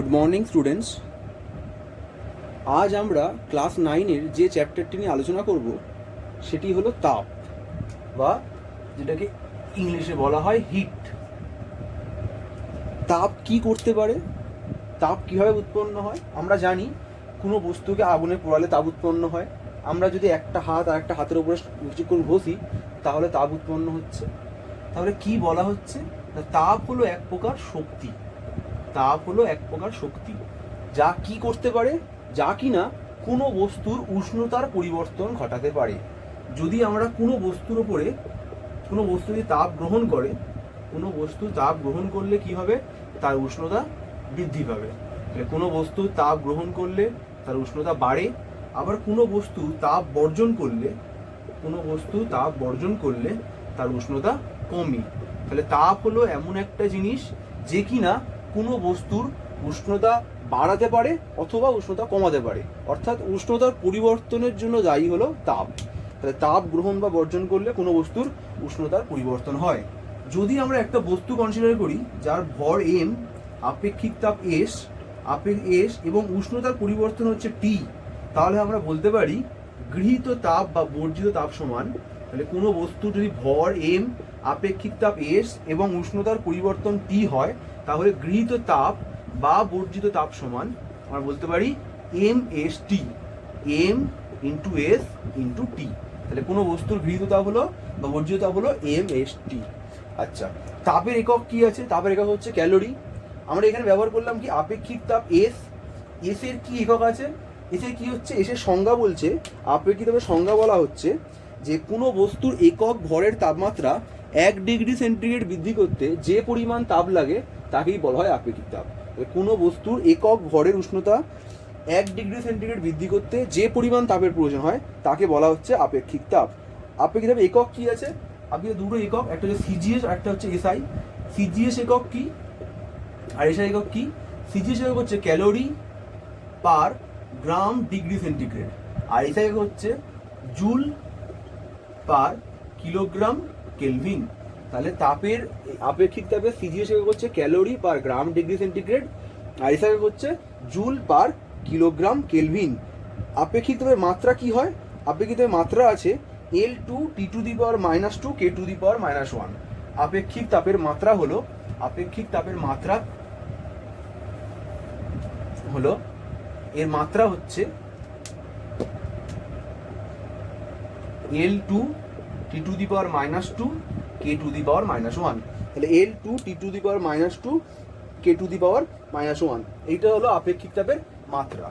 Good morning students. আজ আমরা class 9-এর যে চ্যাপ্টারটি নিয়ে আলোচনা করব সেটি হলো তাপ, বা যেটাকে ইংলিশে বলা হয় হিট। তাপ কি করতে পারে, তাপ কিভাবে উৎপন্ন হয়? আমরা জানি কোনো বস্তুকে আগুনে পোড়ালে তাপ উৎপন্ন হয়। আমরা যদি একটা হাত আর একটা হাতের উপরে কিছুক্ষণ ঘষি তাহলে তাপ উৎপন্ন হচ্ছে। তাহলে কি বলা হচ্ছে? তাপ হলো এক প্রকার শক্তি। তাপ হলো এক প্রকার শক্তি যা কি করতে পারে, যা কিনা কোনো বস্তুর উষ্ণতার পরিবর্তন ঘটাতে পারে। যদি আমরা কোনো বস্তুর উপরে কোনো বস্তু যদি তাপ গ্রহণ করে, কোনো বস্তু তাপ গ্রহণ করলে কি হবে? তার উষ্ণতা বৃদ্ধি পাবে। কোনো বস্তু তাপ গ্রহণ করলে তার উষ্ণতা বাড়ে, আবার কোনো বস্তু তাপ বর্জন করলে তার উষ্ণতা কমে। তাহলে তাপ হলো এমন একটা জিনিস যে কিনা কোনো বস্তুর উষ্ণতা বাড়াতে পারে অথবা উষ্ণতা কমাতে পারে, অর্থাৎ উষ্ণতার পরিবর্তনের জন্য দায়ী হলো তাপ। তাহলে তাপ গ্রহণ বা বর্জন করলে কোনো বস্তুর উষ্ণতার পরিবর্তন হয়। যদি আমরা একটা বস্তু কনসিডার করি যার ভর এম, আপেক্ষিক তাপ এস এবং উষ্ণতার পরিবর্তন হচ্ছে টি, তাহলে আমরা বলতে পারি গৃহীত তাপ বা বর্জিত তাপ সমান। তাহলে কোনো বস্তু যদি ভর এম, আপেক্ষিক তাপ এস এবং উষ্ণতার পরিবর্তন টি হয়, তাহলে গৃহীত তাপ বা বর্জিত তাপ সমান আমরা বলতে পারি M S T, M into S into T. তাহলে কোনো বস্তুর গৃহীত তাপ হলো বা বর্জিত তাপ হলো এম এস টি। আচ্ছা, তাপের একক কি আছে? তাপের একক হচ্ছে ক্যালোরি। আমরা এখানে ব্যবহার করলাম কি আপেক্ষিক তাপ এস। এস এর কি একক আছে? এস এর কি হচ্ছে? এস এর সংজ্ঞা বলছে, আপেক্ষিক তাপের সংজ্ঞা বলা হচ্ছে যে কোনো বস্তুর একক ভরের তাপমাত্রা 1 ডিগ্রি সেন্টিগ্রেড বৃদ্ধি করতে যে পরিমাণ তাপ লাগে তাকেই বলা হয় আপেক্ষিক তাপ। কোনো বস্তুর একক ভরের উষ্ণতা 1 ডিগ্রি সেন্টিগ্রেড বৃদ্ধি করতে যে পরিমাণ তাপের প্রয়োজন হয় তাকে বলা হচ্ছে আপেক্ষিক তাপ। আপেক্ষিক তাপের একক কি আছে? আপেক্ষিক দুটো একক, একটা হচ্ছে সিজিএস আর একটা হচ্ছে এসআই। সিজিএস একক কি আর এসআই একক কি? সিজিএস একক হচ্ছে calorie per gram degree centigrade, আর এসআই একক হচ্ছে জুল পার কিলোগ্রাম কেলভিন। তাহলে তাপের আপেক্ষিক তাপের সিজিএস একক হচ্ছে calorie per gram degree centigrade, আর এসআই একক হচ্ছে জুল পার কিলোগ্রাম কেলভিন। আপেক্ষিক তাপের মাত্রা কি হয়? আপেক্ষিক তাপের মাত্রা আছে L2 T⁻⁻2 K⁻⁻1। আপেক্ষিক তাপের মাত্রা হলো এর মাত্রা হচ্ছে L2 T⁻⁻2 K⁻⁻1। তাহলে L2 T⁻⁻2 K⁻⁻1, এইটা হলো আপেক্ষিক তাপের মাত্রা।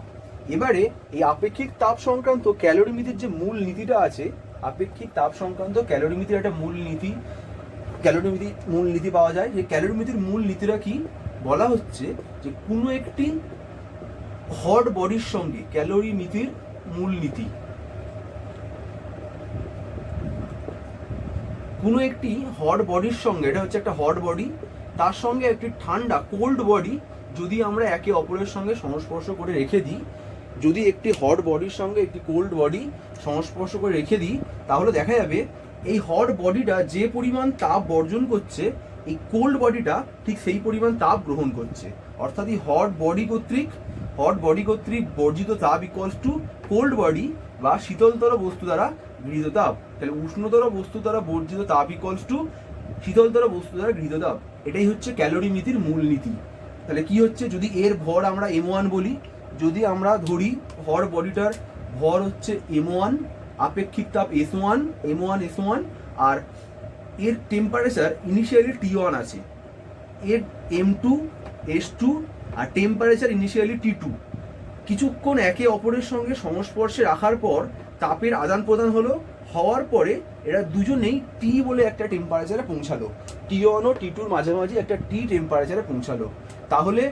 এবারে এই আপেক্ষিক তাপ সংক্রান্ত ক্যালোরিমিতির যে মূল নীতিটা আছে, আপেক্ষিক তাপ সংক্রান্ত ক্যালোরিমিতির একটা মূল নীতি পাওয়া যায়। যে ক্যালোরিমিতির মূল নীতিটা কি? বলা হচ্ছে যে কোনো একটি হট বডির সঙ্গে ক্যালোরিমিতির মূল নীতি, কোনো একটি হট বডির সঙ্গে, এটা হচ্ছে একটা হট বডি, তার সঙ্গে একটি ঠান্ডা কোল্ড বডি যদি আমরা একে অপরের সঙ্গে সংস্পর্শ করে রেখে দিই, যদি একটি হট বডির সঙ্গে একটি কোল্ড বডি সংস্পর্শ করে রেখে দিই, তাহলে দেখা যাবে এই হট বডিটা যে পরিমাণ তাপ বর্জন করছে, এই কোল্ড বডিটা ঠিক সেই পরিমাণ তাপ গ্রহণ করছে। অর্থাৎ এই হট বডি কর্তৃক বর্জিত তাপ ইকুয়ালস টু কোল্ড বডি বা শীতলতর বস্তু দ্বারা গৃহীত তাপ। তাহলে উষ্ণতর বস্তু দ্বারা বর্জিত তাপ ইকুয়ালস টু শীতলতর বস্তু দ্বারা গৃহীত তাপ। এটাই হচ্ছে ক্যালোরিমিতির মূল নীতি। তাহলে কি হচ্ছে? যদি এর ভর আমরা M1 বলি, যদি আমরা ধরি হট বডিটার ভর হচ্ছে M1, আপেক্ষিক তাপ S1, M1 S1, আর এর টেম্পারেচার ইনিশিয়ালি T1 আছে, এর M2 S2 আর টেম্পারেচার ইনিশিয়ালি T2। কিছুক্ষণ একে অপরের সঙ্গে সংস্পর্শে রাখার পর তাপের আদান প্রদান হওয়ার পরে এরা দুজনেই টি বলে একটা টেম্পারেচারে পৌঁছালো, T1 ও T2 মাঝামাঝি একটা টি টেম্পারেচারে পৌঁছালো। তাহলে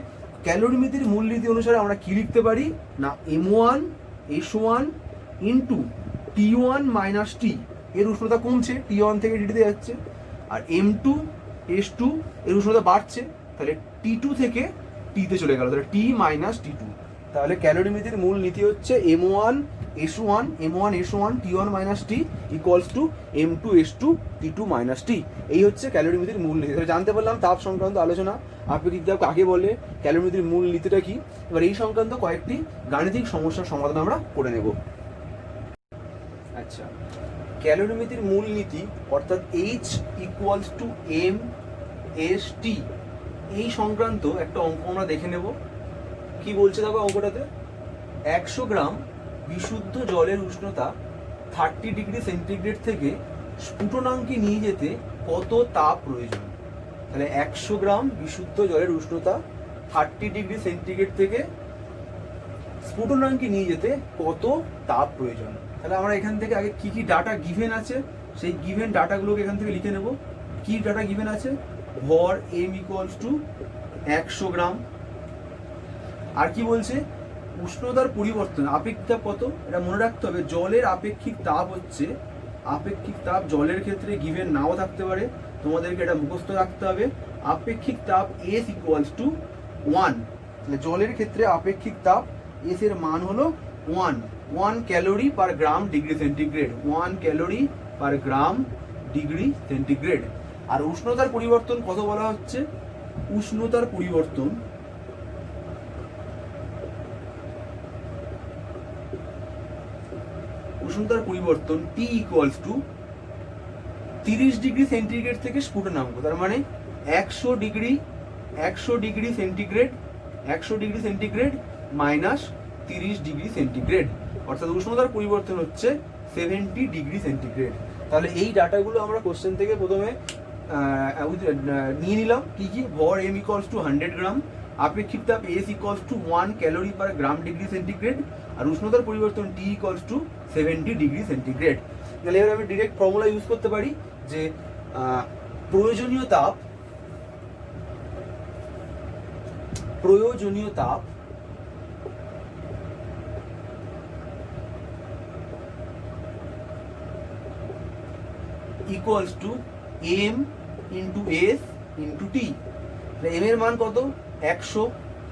ক্যালোরিমিতির মূলনীতি অনুসারে আমরা কি লিখতে পারি না, M1 S1 into T1 minus টি, এর উষ্ণতা কমছে, T1 থেকে টিতে যাচ্ছে, আর M2 S2 এর উষ্ণতা বাড়ছে, তাহলে T2 থেকে টিতে চলে গেল, তাহলে T মাইনাস T2। তাহলে ক্যালোরিমিতির মূল নীতি হচ্ছে M1S1 M1S1 T1 minus T equals to M2S2 T2 minus T. এই হচ্ছে ক্যালোরিমিতির মূল নীতি। জানতে পারলাম তাপ সংক্রান্ত আলোচনা, আপেক্ষিক তাপ কাকে বলে, ক্যালোরিমিতির মূল নীতিটা কি। এবার এই সংক্রান্ত কয়েকটি গাণিতিক সমস্যার সমাধান আমরা করে নেব। আচ্ছা, ক্যালোরিমিতির মূল নীতি অর্থাৎ H ইকুয়ালস টু M/S/T, এই সংক্রান্ত একটা অঙ্ক আমরা দেখে নেব। কি বলছে দেখো অঙ্কটাতে, 100 গ্রাম বিশুদ্ধ জলের উষ্ণতা 30 ডিগ্রি সেন্টিগ্রেড থেকে স্ফুটনাঙ্কে নিয়ে যেতে কত তাপ প্রয়োজন। তাহলে 100 গ্রাম বিশুদ্ধ জলের উষ্ণতা 30 ডিগ্রি সেন্টিগ্রেড থেকে স্ফুটনাঙ্কে নিয়ে যেতে কত তাপ প্রয়োজন। তাহলে আমরা এখান থেকে আগে কি কি ডাটা গিভেন আছে সেই গিভেন ডাটাগুলোকে এখান থেকে লিখে নেব। কি ডাটা গিভেন আছে, ভর M ইকুয়ালস টু 100 গ্রাম। আর কি বলছে, উষ্ণতার পরিবর্তন, আপেক্ষিক তাপ কত, এটা মনে রাখতে হবে। জলের আপেক্ষিক তাপ হচ্ছে, আপেক্ষিক তাপ জলের ক্ষেত্রে গিভেন নাও থাকতে পারে, তোমাদেরকে এটা মুখস্থ রাখতে হবে। আপেক্ষিক তাপ S ইকুয়ালস টু 1। তাহলে জলের ক্ষেত্রে আপেক্ষিক তাপ S এর মান হলো 1 calorie per gram degree centigrade, 1 calorie per gram degree centigrade. আর উষ্ণতার পরিবর্তন কত বলা হচ্ছে, উষ্ণতার পরিবর্তন T equals to 30 degree centigrade থেকে স্ফুটনাঙ্ক। তার মানে 100 degree centigrade minus 30 degree centigrade, অর্থাৎ উষ্ণতার পরিবর্তন হচ্ছে 70 ডিগ্রি সেন্টিগ্রেড। তাহলে এই ডাটাগুলো আমরা কোশ্চেন থেকে প্রথমে নিয়ে নিলাম। কি কি, ভর M ইকুয়ালস টু 100 গ্রাম, আপেক্ষিক তাপ S equals to 1 calorie per gram degree centigrade, আর উষ্ণতার পরিবর্তন T equals to 70 degree centigrade. তাহলে এবার আমি ডিরেক্ট ফর্মুলা ইউজ করতে পারি যে প্রয়োজনীয় তাপ equals to M into S into T। M এর মান কত, 100,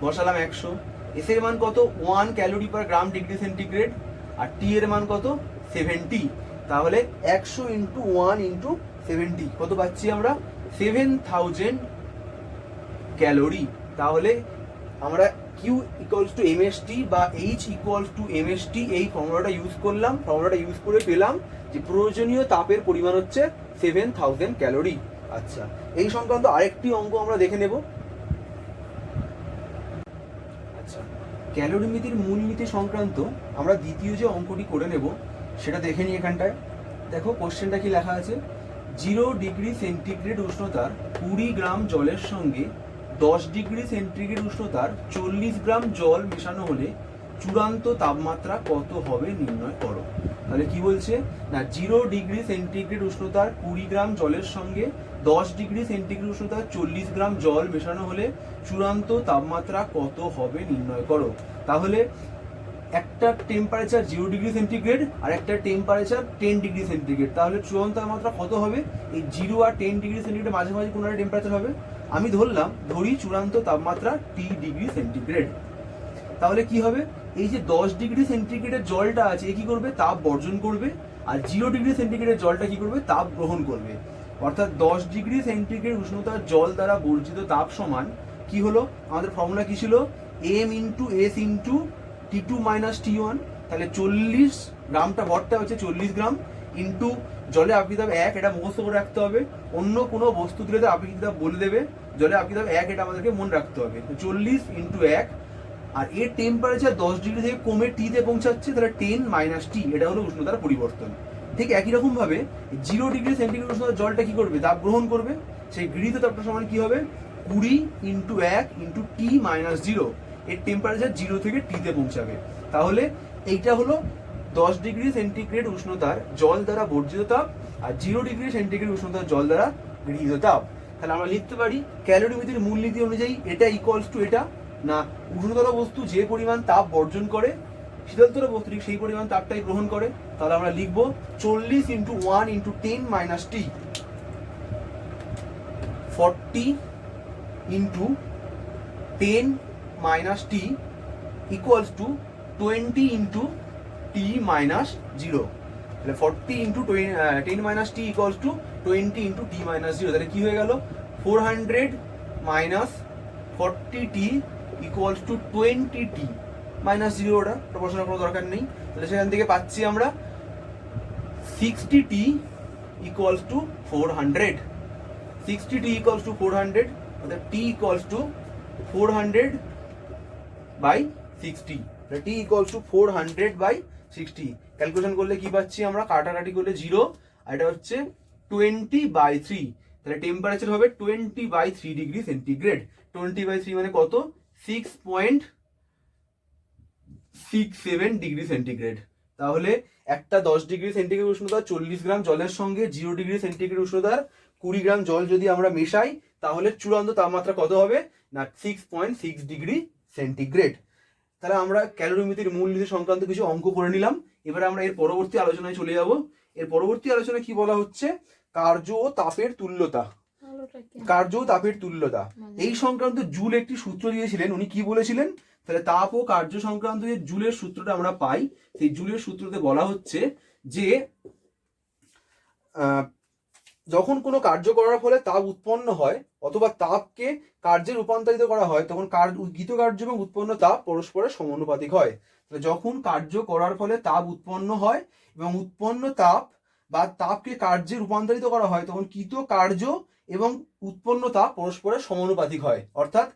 বসালাম 100। S এর মান কত, 1 calorie per gram degree centigrade, আর T এর মান কত, 70। তাহলে 100 ইন্টু 1 ইন্টু 70 কত পাচ্ছি আমরা, 7000 ক্যালোরি। তাহলে আমরা Q ইকুয়ালস টু MST বা H ইকুয়ালস টু MST এই ফর্মুলাটা ইউজ করলাম। ফর্মুলাটা ইউজ করে পেলাম যে প্রয়োজনীয় তাপের পরিমাণ হচ্ছে 7000 ক্যালোরি। আচ্ছা, এই সংক্রান্ত আরেকটি অঙ্ক আমরা দেখে নেব। আচ্ছা, ক্যালোরিমিতির মূলনীতি সংক্রান্ত আমরা দ্বিতীয় যে অঙ্কটি করে নেব সেটা দেখে নিই। এখানটায় দেখো কোশ্চেনটা কি লেখা আছে, 0 ডিগ্রি সেন্টিগ্রেড উষ্ণতার 20 গ্রাম জলের সঙ্গে 10 ডিগ্রি সেন্টিগ্রেড উষ্ণতার 40 গ্রাম জল মেশানো হলে চূড়ান্ত তাপমাত্রা কত হবে নির্ণয় করো। তাহলে কি বলছে না, 0 ডিগ্রি সেন্টিগ্রেড উষ্ণতার 20 গ্রাম জলের সঙ্গে 10 ডিগ্রি সেন্টিগ্রেড উষ্ণতার 40 গ্রাম জল মেশানো হলে চূড়ান্ত তাপমাত্রা কত হবে নির্ণয় করো। তাহলে একটা টেম্পারেচার 0 ডিগ্রি সেন্টিগ্রেড আর একটা টেম্পারেচার 10 ডিগ্রি সেন্টিগ্রেড, তাহলে চূড়ান্ত তাপমাত্রা কত হবে। এই 0 আর 10 ডিগ্রি সেন্টিগ্রেড মাঝামাঝি কোনো একটা টেম্পারেচার হবে। আমি ধরি চূড়ান্ত তাপমাত্রা T ডিগ্রি সেন্টিগ্রেড। তাহলে কি হবে, এই যে 10 ডিগ্রি সেন্টিগ্রেডের জলটা আছে এ কি করবে, তাপ বর্জন করবে, আর 0 ডিগ্রি সেন্টিগ্রেডের জলটা কি করবে, তাপ গ্রহণ করবে। অর্থাৎ 10 ডিগ্রি সেন্টিগ্রেড উষ্ণতার জল দ্বারা বর্জিত তাপ সমান কি হলো, আমাদের ফর্মুলা কি ছিল, M into S into T2 minus T1। তাহলে 40 গ্রামটা ভরটা হচ্ছে 40 গ্রাম ইন্টু জলে আপেক্ষিক তাপ 1, এটা মুখস্থ করে রাখতে হবে। অন্য কোনো বস্তু দিলে তো আপেক্ষিক তাপ বলে দেবে, জলে আপেক্ষিক তাপ 1 এটা আমাদেরকে মনে রাখতে হবে। 40 ইন্টু 1, আর এর টেম্পারেচার 10 ডিগ্রি থেকে কমে টিতে পৌঁছাচ্ছে, তাহলে 10 মাইনাস টি, এটা হলো উষ্ণতার পরিবর্তন। ঠিক একই রকম ভাবে 0 ডিগ্রি সেন্টিগ্রেড উষ্ণতার জলটা কি করবে, তাপ গ্রহণ করবে। সেই গৃহীত তাপটা সমান কি হবে, 20 ইন্টু 1 ইন্টু টি মাইনাস 0, এর টেম্পারেচার 0 থেকে টিতে পৌঁছাবে। তাহলে এইটা হলো 10 ডিগ্রি সেন্টিগ্রেড উষ্ণতার জল দ্বারা বর্জিত তাপ, আর 0 ডিগ্রি সেন্টিগ্রেড উষ্ণতার জল দ্বারা গৃহীত তাপ। তাহলে আমরা লিখতে পারি ক্যালোরিমিতির মূলনীতি অনুযায়ী এটা ইকুয়ালস টু এটা, না উষ্ণতর বস্তু যে পরিমাণ তাপ বর্জন করে শীতলতর বস্তু ঠিক সেই পরিমাণ তাপটাই গ্রহণ করে। তাহলে আমরা লিখবো 40 ইন্টু 1 ইন্টু 10 মাইনাস টি, 40 into 10 minus T equals two 20 into T minus 0। তাহলে 40 into 10 minus T equals two 20 into T minus 0। তাহলে কি হয়ে গেল 400 minus 40t equals to 20t minus 0। ওটা প্রপোর্শনাল কোনো দরকার নেই। তাহলে সেখান থেকে পাচ্ছি আমরা 60t equals to 400। 60t equals to 400, অর্থাৎ t equals to 400 by 60। t equals to 400 by 60। Calculation করলে কি পাচ্ছি আমরা, কাটাকাটি করলে 0, আর এটা হচ্ছে 20/3। তাহলে টেম্পারেচার হবে 20/3 ডিগ্রি সেন্টিগ্রেড। 20/3 মানে কত, 6.67 ডিগ্রি সেন্টিগ্রেড। তাহলে একটা 10 ডিগ্রি সেন্টিগ্রেড উষ্ণতা 40 গ্রাম জলের সঙ্গে 0 ডিগ্রি সেন্টিগ্রেড উষ্ণতার 20 গ্রাম জল যদি আমরা মেশাই, তাহলে চূড়ান্ত তাপমাত্রা কত হবে না 6.6 ডিগ্রি সেন্টিগ্রেড। তাহলে আমরা ক্যালোরিমিতির মূলনীতি সংক্রান্ত কিছু অঙ্ক করে নিলাম। এবারে আমরা এর পরবর্তী আলোচনায় চলে যাব। এর পরবর্তী আলোচনায় কি বলা হচ্ছে, কার্য ও তাপের তুল্যতা। কার্য ও তাপের তুল্যতা এই সংক্রান্ত জুল একটি সূত্র দিয়েছিলেন। উনি কি বলেছিলেন, তাহলে তাপ ও কার্য সংক্রান্ত যে জুলের সূত্রটা আমরা পাই, সেই জুলের সূত্রতে বলা হচ্ছে যে যখন কোনো কার্য করার ফলে তাপ উৎপন্ন হয় অথবা তাপকে কার্যে রূপান্তরিত করা হয়, তখন উদ্গীত কার্য এবং উৎপন্ন তাপ পরস্পরের সমানুপাতিক হয়। যখন কার্য করার ফলে তাপ উৎপন্ন হয় এবং উৎপন্ন তাপ বা তাপকে কার্যে রূপান্তরিত করা হয়, তখন কৃত কার্য এবং উৎপন্ন তাপ পরস্পরের সমানুপাতিক হয়। অর্থাৎ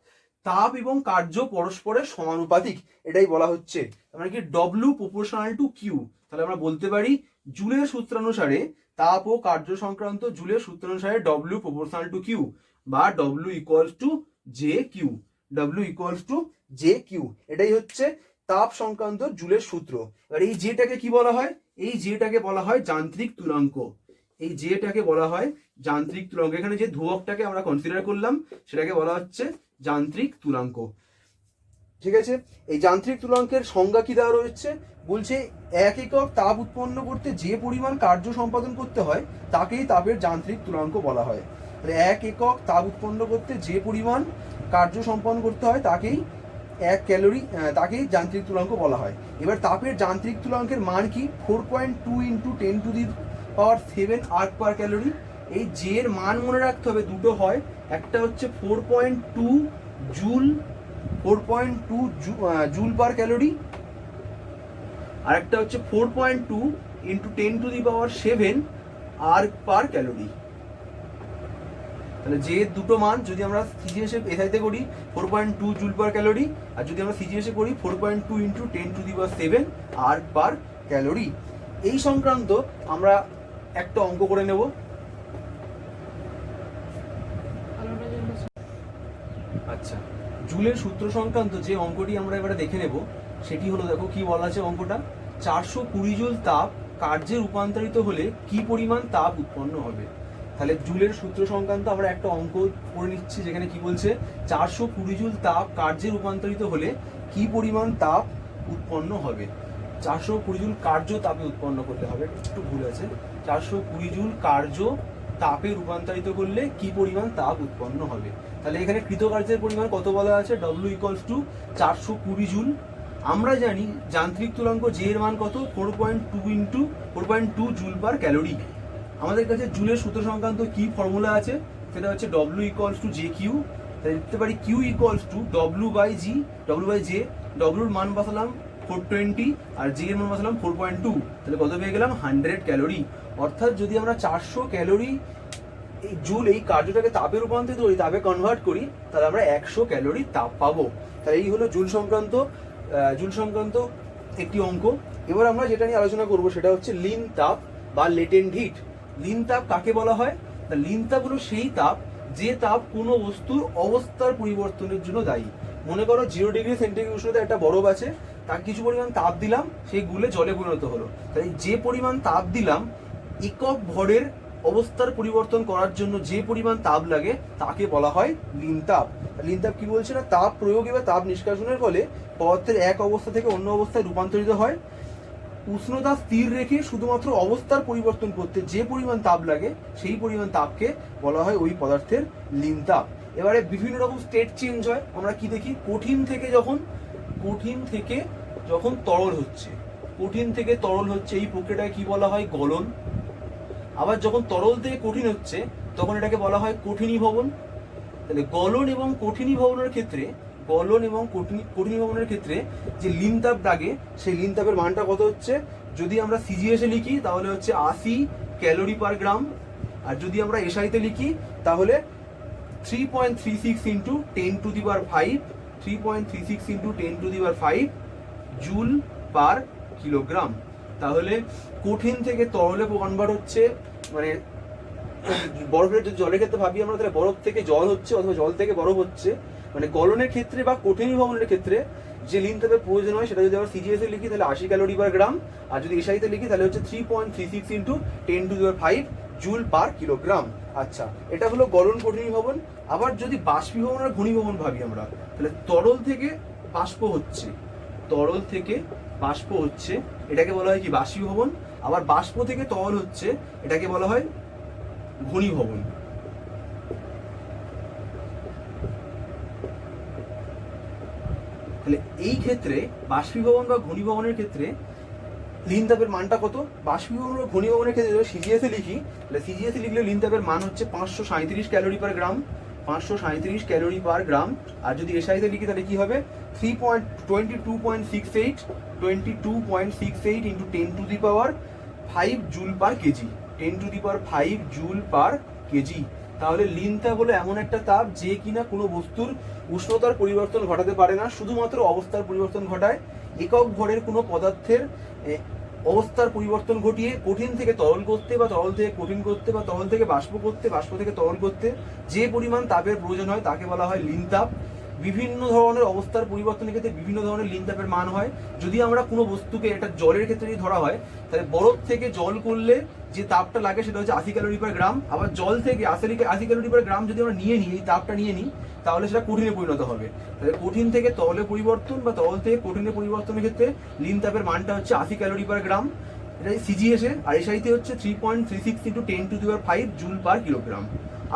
তাপ এবং কার্য পরস্পরের সমানুপাতিক, এটাই বলা হচ্ছে। মানে কি ডব্লিউ প্রপোর্শনাল টু কিউ। তাহলে আমরা বলতে পারি জুলের সূত্রানুসারে তাপ ও কার্য সংক্রান্ত জুলের সূত্রানুসারে ডব্লিউ প্রপোর্শনাল টু কিউ, বা W equals to J Q. W equals to J Q, এটাই হচ্ছে তাপ সংক্রান্ত জুলের সূত্র। এবার এই জেটাকে কি বলা হয়, এই জেটাকে বলা হয় যান্ত্রিক তুলাঙ্ক। এই জেটাকে বলা হয় যান্ত্রিক তুলাঙ্ক। এখানে যে ধ্রুবকটাকে আমরা কনসিডার করলাম সেটাকে বলা হচ্ছে যান্ত্রিক তুলাঙ্ক। ঠিক আছে, এই যান্ত্রিক তুলাঙ্কের সংজ্ঞা কি দেওয়া রয়েছে, বলছে 1 একক তাপ উৎপন্ন করতে যে পরিমাণ কার্য সম্পাদন করতে হয় তাকেই তাপের যান্ত্রিক তুলাঙ্ক বলা হয়। তাহলে 1 একক তাপ উৎপন্ন করতে যে পরিমাণ কার্য সম্পন্ন করতে হয় তাকেই 1 ক্যালোরি, তাকেই যান্ত্রিক তুলাঙ্ক বলা হয়। এবার তাপের যান্ত্রিক তুলাঙ্কের মান কি, 4.2 ইন্টু 10⁻7 আর্ক পার ক্যালোরি। এই জে এর মান মনে রাখতে হবে, দুটো হয়, একটা হচ্ছে 4.2 জুল, 4.2 জুল পার ক্যালোরি, আর একটা হচ্ছে 4.2 ইন্টু 10⁻7 আর্ক পার ক্যালোরি। তাহলে যে দুটো মান যদি আমরা সিজিএস এসআইতে করি 4.2 জুল পার ক্যালোরি, আর যদি আমরা সিজিএস করি 4.2 ইন্টু 10⁻7 আর্ক পার ক্যালোরি। এই সংক্রান্ত আমরা একটা অঙ্ক করে নেব। আচ্ছা, জুলের সূত্র সংক্রান্ত যে অঙ্কটি আমরা এবারে দেখে নেব সেটি হলো, দেখো কি বলা আছে অঙ্কটা, 420 জুল তাপ কার্যে রূপান্তরিত হলে কি পরিমাণ তাপ উৎপন্ন হবে। তাহলে জুলের সূত্র সংক্রান্ত আমরা একটা অঙ্ক করে নিচ্ছি, যেখানে কি বলছে 420 জুল তাপ কার্যে রূপান্তরিত হলে কি পরিমাণ তাপ উৎপন্ন হবে। 420 জুল কার্য তাপে উৎপন্ন করতে হবে, একটু ভুল আছে, 420 জুল কার্য তাপে রূপান্তরিত করলে কি পরিমাণ তাপ উৎপন্ন হবে। তাহলে এখানে কৃতকার্যের পরিমাণ কত বলা আছে, ডব্লিউ ইকুয়ালস টু 420 জুল। আমরা জানি যান্ত্রিক তুলাঙ্ক জে এর মান কত, 4.2 ইন্টু 4.2 জুল পার ক্যালোরি। আমাদের কাছে জুলের সূত্র সংক্রান্ত কি ফর্মুলা আছে, সেটা হচ্ছে W equals to J Q. তাহলে লিখতে পারি Q equals to W by J. ডব্লিউর মান বসালাম 420 আর জি এর মান বসালাম 4.2। তাহলে কত পেয়ে গেলাম 100 ক্যালোরি। অর্থাৎ যদি আমরা 400 ক্যালোরি এই জুল এই কার্যটাকে তাপে রূপান্তরিত করি, তাপে কনভার্ট করি, তাহলে আমরা 100 ক্যালোরি তাপ পাবো। তাহলে এই হলো জুল সংক্রান্ত একটি অঙ্ক। এবার আমরা যেটা নিয়ে আলোচনা করব সেটা হচ্ছে লিন তাপ বা লেটেন্ট হিট। লিন তাপ কাকে বলা হয়, লিন তাপ হলো সেই তাপ যে তাপ কোনো বস্তুর অবস্থার পরিবর্তনের জন্য দায়ী। মনে করো 0 ডিগ্রি সেন্টিগ্রেড উষ্ণতায় একটা বরফ আছে, তার কিছু পরিমাণ তাপ দিলাম, সেই গুলে জলে পরিণত হলো। তাই যে পরিমাণ তাপ দিলাম, একক ভরের অবস্থার পরিবর্তন করার জন্য যে পরিমাণ তাপ লাগে তাকে বলা হয় লিন তাপ। লিন তাপ কি বলছে না, তাপ প্রয়োগে বা তাপ নিষ্কাশনের ফলে পদার্থের এক অবস্থা থেকে অন্য অবস্থায় রূপান্তরিত হয়। উষ্ণতা স্থির রেখে শুধুমাত্র অবস্থার পরিবর্তন করতে যে পরিমাণ তাপ লাগে সেই পরিমাণ তাপকে বলা হয় ওই পদার্থের লিন তাপ। এবারে বিভিন্ন রকম স্টেট চেঞ্জ হয়, আমরা কি দেখি, কঠিন থেকে যখন কঠিন থেকে যখন তরল হচ্ছে, কঠিন থেকে তরল হচ্ছে এই প্রক্রিয়াটাকে কি বলা হয়? গলন। আবার যখন তরল থেকে কঠিন হচ্ছে তখন এটাকে বলা হয় কঠিনীভবন। তাহলে গলন এবং কঠিনীভবনের ক্ষেত্রে, গলন এবং কঠিনীভবনের ক্ষেত্রে যে লিনতাপ লাগে সেই লিনতাপের মানটা কত হচ্ছে? যদি আমরা সিজিএসে লিখি তাহলে হচ্ছে 80 ক্যালোরি পার গ্রাম, আর যদি আমরা এসআইতে লিখি তাহলে 3.36 into 10⁵, 3.36 into 10⁵ joule per kilogram. তাহলে কঠিন থেকে তরলে কনভার্ট হচ্ছে, মানে বরফের জলের ক্ষেত্রে ভাবি আমরা, তাহলে বরফ থেকে জল হচ্ছে অথবা জল থেকে বরফ হচ্ছে, মানে গলনের ক্ষেত্রে বা কঠিনীভবনের ক্ষেত্রে যে লিনতাপের প্রয়োজন হয় সেটা যদি আমরা সিজিএসে লিখি তাহলে 80 ক্যালোরি পার গ্রাম, আর যদি এসআইতে লিখি তাহলে হচ্ছে 3.36 ইন্টু 10⁵ জুল পার কিলোগ্রাম। আচ্ছা, এটা হলো গলন কঠিনীভবন। আবার যদি বাষ্পীভবন আর ঘনীভবন ভাবি আমরা, তাহলে তরল থেকে বাষ্প হচ্ছে, তরল থেকে বাষ্প হচ্ছে এটাকে বলা হয় কি? বাষ্পীভবন। আবার বাষ্প থেকে তরল হচ্ছে এটাকে বলা হয় ঘনীভবন। তাহলে এই ক্ষেত্রে বাষ্পীভবন বা ঘনীভবনের ক্ষেত্রে লিনতাপের মানটা কত? বাষ্পীভবন বা ঘনীভবনের ক্ষেত্রে যদি সিজিএসে লিখি তাহলে সিজিএসে লিখলে লিনতাপের মান হচ্ছে 537 ক্যালোরি পার গ্রাম, 537 ক্যালোরি পার গ্রাম। আর যদি এসআইতে লিখি তাহলে কি হবে? 22.68 into 10⁵ joule per KG, 10⁵ joule per KG. তাহলে লিনতাপ হলো এমন একটা তাপ যে কিনা কোনো বস্তুর উষ্ণতার পরিবর্তন ঘটাতে পারে না, শুধুমাত্র অবস্থার পরিবর্তন ঘটায়। একক ভরের কোনো পদার্থের অবস্থার পরিবর্তন ঘটিয়ে কঠিন থেকে তরল করতে বা তরল থেকে কঠিন করতে বা তরল থেকে বাষ্প করতে, বাষ্প থেকে তরল করতে যে পরিমাণ তাপের প্রয়োজন হয় তাকে বলা হয় লিনতাপ। বিভিন্ন ধরনের অবস্থার পরিবর্তনের ক্ষেত্রে বিভিন্ন ধরনের লিনতাপের মান হয়। যদি আমরা কোনো বস্তুকে, এটা জলের ক্ষেত্রে যদি ধরা হয় তাহলে বরফ থেকে জল করলে যে তাপটা লাগে সেটা হচ্ছে 80 ক্যালোরি পার গ্রাম। আবার জল থেকে 80 ক্যালোরি পার গ্রাম যদি আমরা নিয়ে নিই, এই তাপটা নিয়ে নিই, তাহলে সেটা কঠিনে পরিণত হবে। তাহলে কঠিন থেকে তরলে পরিবর্তন বা তরল থেকে কঠিনে পরিবর্তনের ক্ষেত্রে লিনতাপের মানটা হচ্ছে 80 ক্যালোরি পার গ্রাম, এটা সিজিএসে। আর এসআইতে হচ্ছে 3.36 ইন্টু 10⁵ জুল পার কিলোগ্রাম।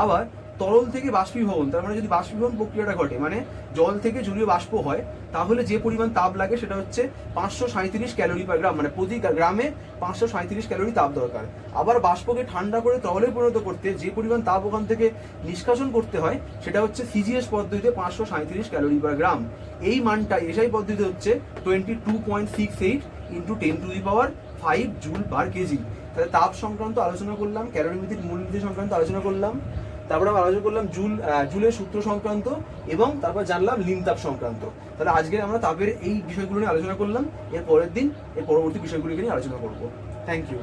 আবার তরল থেকে বাষ্পীভবন, তার মানে যদি বাষ্পীভবন প্রক্রিয়াটা ঘটে, মানে জল থেকে জলীয় বাষ্প হয়, তাহলে যে পরিমাণ তাপ লাগে সেটা হচ্ছে 537 ক্যালোরি পার গ্রাম, মানে প্রতি গ্রামে 537 ক্যালোরি তাপ দরকার। আবার বাষ্পকে ঠান্ডা করে তরলে পরিণত করতে যে পরিমাণ তাপ ওখান থেকে নিষ্কাশন করতে হয় সেটা হচ্ছে সিজিএস পদ্ধতিতে 537 ক্যালোরি পার গ্রাম। এই মানটা এসআই পদ্ধতিতে হচ্ছে 22.68 ইন্টু 10⁵ জুল পার কেজি। তাহলে তাপ সংক্রান্ত আলোচনা করলাম, ক্যালোরিমিতির মূলনীতি সংক্রান্ত আলোচনা করলাম, তারপরে আমরা আলোচনা করলাম জুলের সূত্র সংক্রান্ত, এবং তারপর জানলাম লিনতাপ সংক্রান্ত। তাহলে আজকে আমরা তাপের এই বিষয়গুলো নিয়ে আলোচনা করলাম। এর পরের দিন এর পরবর্তী বিষয়গুলিকে নিয়ে আলোচনা করব। Thank you.